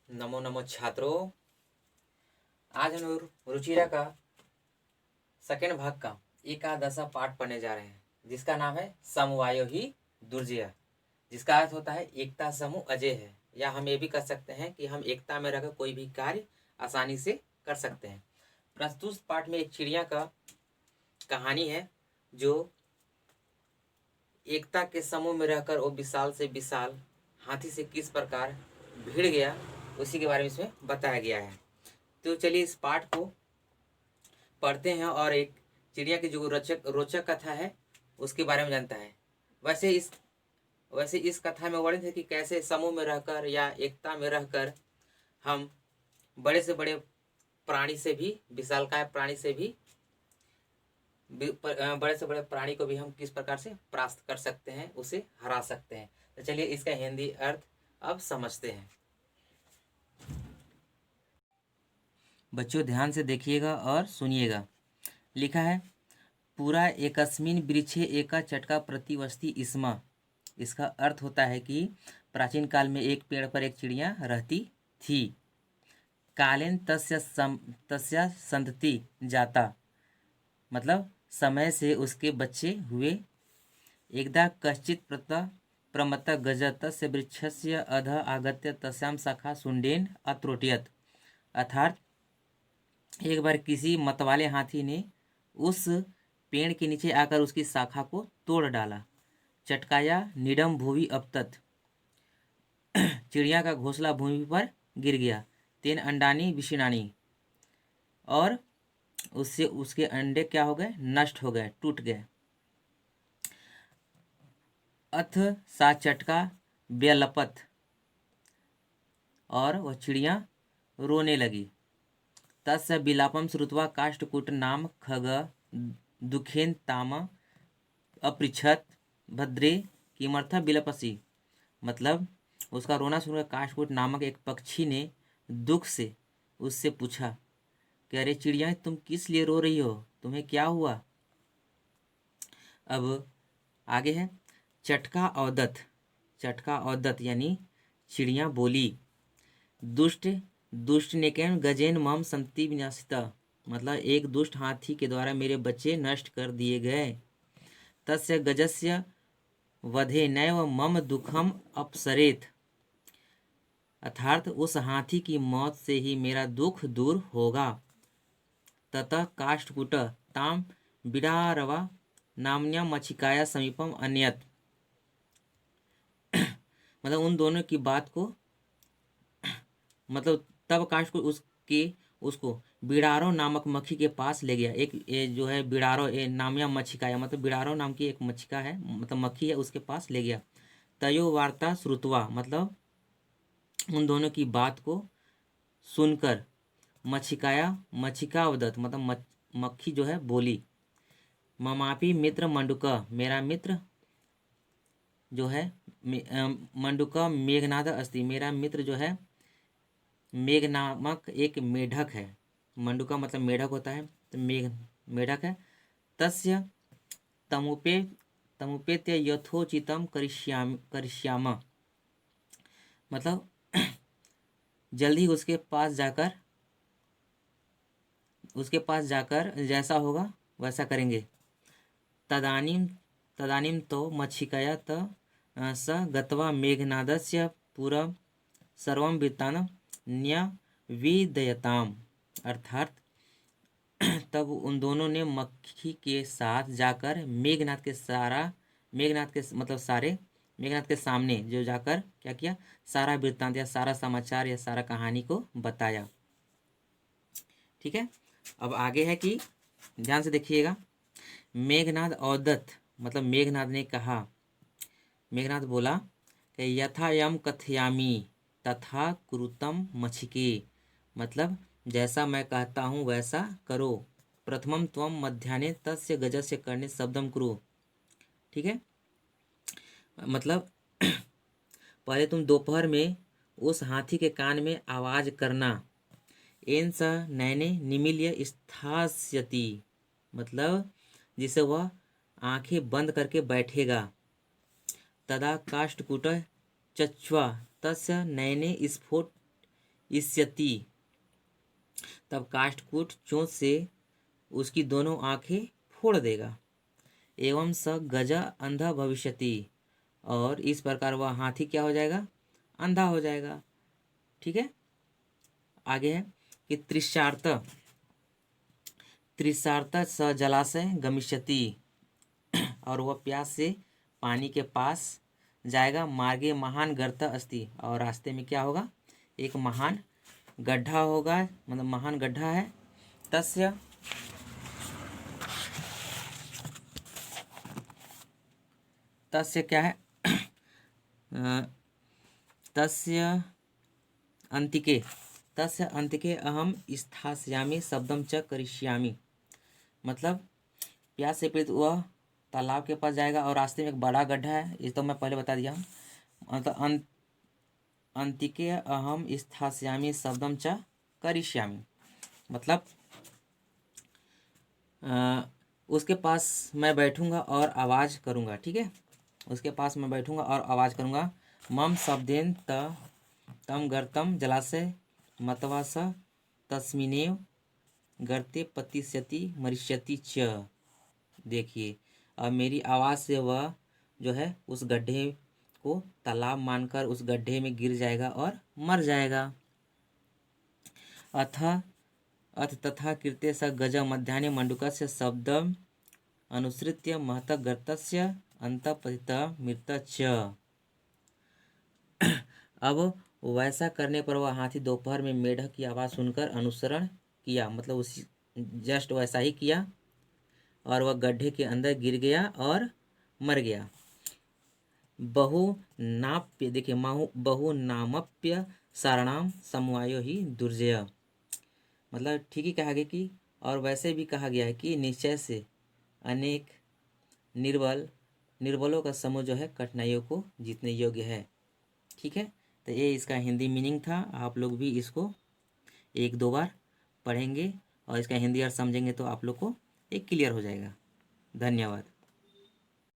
नमो नमो छात्रों। आज हम रुचिरा का सेकेंड भाग का एकादशा पाठ पढ़ने जा रहे हैं, जिसका नाम है समवायो ही दुर्जय, जिसका अर्थ होता है एकता समूह अजय है। या हम ये भी कर सकते हैं कि हम एकता में रहकर कोई भी कार्य आसानी से कर सकते हैं। प्रस्तुत पाठ में एक चिड़िया का कहानी है जो एकता के समूह में रहकर वो विशाल से विशाल हाथी से किस प्रकार भिड़ गया, उसी के बारे में इसमें बताया गया है। तो चलिए इस पाठ को पढ़ते हैं और एक चिड़िया की जो रोचक कथा है उसके बारे में जानता है। वैसे इस कथा में वर्णित है कि कैसे समूह में रहकर या एकता में रहकर हम बड़े से बड़े प्राणी से भी, विशालकाय प्राणी से भी, बड़े से बड़े प्राणी को भी हम किस प्रकार से परास्त कर सकते हैं, उसे हरा सकते हैं। तो चलिए इसका हिंदी अर्थ अब समझते हैं। बच्चों ध्यान से देखिएगा और सुनिएगा। लिखा है, पूरा एकस्मिन वृक्षे एका चटका प्रतिवस्ती इस्मा। इसका अर्थ होता है कि प्राचीन काल में एक पेड़ पर एक चिड़िया रहती थी। कालेन तस्या संतति जाता, मतलब समय से उसके बच्चे हुए। एकदा कश्चित प्रमत्त गज तस्य वृक्षस्य अधः आगत्य तस्यां शाखा सुंडेन अत्रोटयत। अर्थात एक बार किसी मतवाले हाथी ने उस पेड़ के नीचे आकर उसकी शाखा को तोड़ डाला। चटकाया निडम भूवि अपतत, चिड़िया का घोंसला भूमि पर गिर गया। तेन अंडानी विशीनानी, और उससे उसके अंडे क्या हो गए, नष्ट हो गए, टूट गए। अथ सा चटका व्यलपत, और वह चिड़िया रोने लगी। तस्य विलापम श्रुत्वा काष्ठकूट नाम खग दुखेन ताम अपृच्छत भद्रे किमर्थ विलपसी। मतलब उसका रोना सुनकर काष्ठकूट नामक एक पक्षी ने दुख से उससे पूछा कि अरे चिड़िया, तुम किस लिए रो रही हो, तुम्हें क्या हुआ। अब आगे है, चटका औदत। चटका औदत यानी चिड़िया बोली, दुष्ट दुष्ट नेकेन गजेन मम संति विनाशिता, मतलब एक दुष्ट हाथी के द्वारा मेरे बच्चे नष्ट कर दिए गए। तस्य गजस्य वधे नैव मम दुखम अपसरेत, अर्थात उस हाथी की मौत से ही मेरा दुख दूर होगा। ततः काष्ठकूट ताम बिडारवा नामन्या मच्छिकाया समीपम अन्यत, मतलब उन दोनों की बात को, मतलब तब काष्ठकूट उसको बिडारो नामक मक्खी के पास ले गया। एक ये जो है बिडारो, ये नामिया मच्छिकाया, मतलब बिडारो नाम की एक मच्छिका है, मतलब मक्खी है, उसके पास ले गया। तयो वार्ता श्रुतवा, मतलब उन दोनों की बात को सुनकर मच्छिकावदत, मतलब मक्खी जो है बोली, ममापी मित्र मंडुका, मेरा मित्र जो है मंडुका मेघनाद अस्ति, मेरा मित्र जो है मेघ नामक एक मेढक है। मंडुका मतलब मेढक होता है, तो मेढक है। तस्य तमुपेत्य यथोचितम करिष्याम, मतलब जल्दी उसके पास जाकर जैसा होगा वैसा करेंगे। तदानीम तो मच्छिकया स गत्वा मेघनादस्य पूर्व सर्वं वृत्तान्तं न्यवेदयताम, अर्थात तब उन दोनों ने मक्खी के साथ जाकर मेघनाथ के सामने जो जाकर क्या किया, सारा वृत्तांत या सारा समाचार या सारा कहानी को बताया। ठीक है, अब आगे है कि ध्यान से देखिएगा। मेघनाद औदत, मतलब मेघनाथ ने कहा, मेघनाथ बोला कि यथा यम कथयामी तथा कुरुतम मच्छिके, मतलब जैसा मैं कहता हूँ वैसा करो। प्रथमम त्वम मध्याह्ने तस्य गजस्य कर्णे शब्दम कुरु, ठीक है, मतलब पहले तुम दोपहर में उस हाथी के कान में आवाज करना। एन स नैने निमील्य स्थास्यति, मतलब जिसे वह आंखें बंद करके बैठेगा। तदा काष्ठकूट चच्वा तस्य नयने इष्यति, तब काष्ठकूट चोंच से उसकी दोनों आंखें फोड़ देगा। एवं स गजा अंधा भविष्यति, और इस प्रकार वह हाथी क्या हो जाएगा, अंधा हो जाएगा। ठीक है, आगे है कि त्रिशार्त स जलाशय गमिष्यति, और वह प्यास से पानी के पास जाएगा। मार्गे महान गर्त अस्ति, और रास्ते में क्या होगा, एक महान गड्ढा होगा, मतलब महान गड्ढा है। तस्य तस्य क्या है तस्य अंतिके अहम स्थास्यामि शब्दम च करिष्यामि, मतलब प्यास से पीड़ित वह तालाब के पास जाएगा और रास्ते में एक बड़ा गड्ढा है, ये तो मैं पहले बता दिया हूँ। मतलब अंतिके अहम स्थास्यामि शब्दम च करिष्यामि, मतलब उसके पास मैं बैठूंगा और आवाज़ करूंगा। ठीक है, उसके पास मैं बैठूंगा और आवाज़ करूंगा। मम शब्देन तम गर्तम जलाशय मतवा स तस्मिनेव गर्ते पतिष्यति मरिष्यति च। देखिए, अब मेरी आवाज़ से वह जो है उस गड्ढे को तालाब मानकर उस गड्ढे में गिर जाएगा और मर जाएगा। अथ तथा कृते स गज मध्याह्ने मंडूकस्य शब्दम अनुसृत्य महत गर्तस्य अंत पतित मृत च। अब वैसा करने पर वह हाथी दोपहर में मेढक की आवाज़ सुनकर अनुसरण किया, मतलब उसी जस्ट वैसा ही किया, और वह गड्ढे के अंदर गिर गया और मर गया। बहुनाप्य, देखिए बहुनामप्य सारणाम समवायो ही दुर्जय, मतलब ठीक ही कहा गया कि, और वैसे भी कहा गया है कि निश्चय से अनेक निर्बलों का समूह जो है कठिनाइयों को जीतने योग्य है। ठीक है, तो ये इसका हिंदी मीनिंग था। आप लोग भी इसको एक दो बार पढ़ेंगे और इसका हिंदी अर्थ समझेंगे तो आप लोग को एक क्लियर हो जाएगा। धन्यवाद।